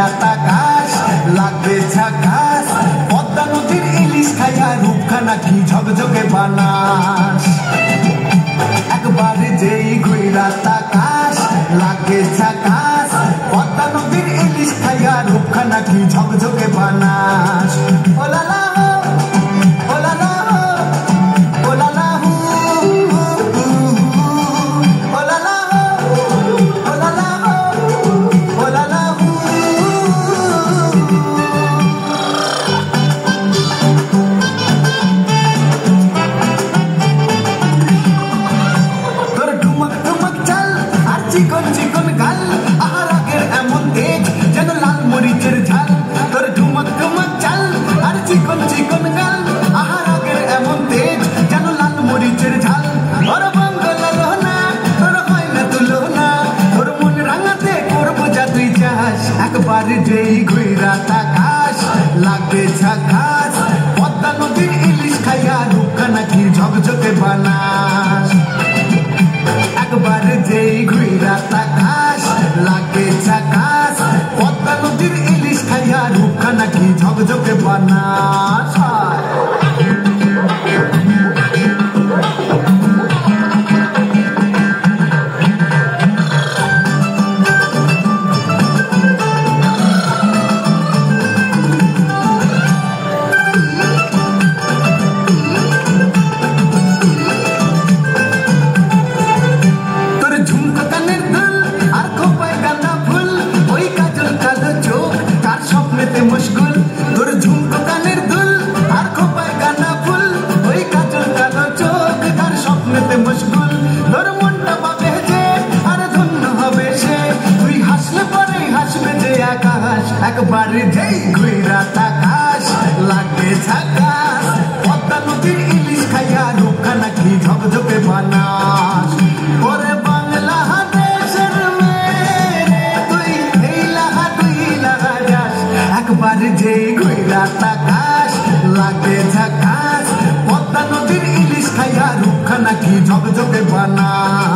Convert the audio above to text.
ঘুইরা তাকাস লাগবে ঝাকাস পদ্মা নদীর ইলিশ খাইয়া রূপখানা কি ঝকঝকে বানাস একবার যেই ঘুইরা তাকাস লাগে ঝাকাস পদ্মা নদীর ইলিশ খাইয়া রূপখানা কি ঝকঝকে বানাস ওলালা ওলালা ওলালা ওলালা ওলালা ওলালা তোর ঠুমক ঠুমক চাল আর চিকন চিকন গাল আর আগের এমন তেজ যেন লাল মরিচের ঝাল তোর ঠুমক ঠুমক চাল আর চিকন চিকন গাল আর আগের এমন তেজ যেন লাল মরিচের ঝাল তোর বাংলা না তোর হয় না তুলনা তোর মন রাঙাতে করবো যা তুই চাস একবার যেই ঘুইরা তাকাস লাগবে ঝাকাস পদ্মা নদীর ইলিশ খাইয়া রূপখানা কি ঝকঝকে বানাস একবার যেই ঘুইরা তাকাস লাগে ঝাকাস পদ্মা নদীর ইলিশ খাইয়া রূপখানা কি ঝকঝকে বানাস মুশকুল তোর ঝুমকো কানের দুল আর খোপায় গাঁদা ফুল ওই কাজল কালো চোখ তার স্বপ্নেতে মুশকুল তোর মনটা পাবে যে আর ধন্য হবে সে তুই হাসলে পরে হাসবে যে আকাশ একবার যেই ঘুইরা তাকাস লাগে ঝাকাস পদ্মা নদীর ইলিশ খাইয়া রূপখানা কি ঝকঝকে বানাস ওরে বাংলা দেশের মেয়ে তুই এই লাগা তুই লাগা যাস একবার যেই ঘুইরা তাকাস লাগে ঝাকাস পদ্মা নদীর ইলিশ খাইয়া রূপখানা কি ঝকঝকে বানাস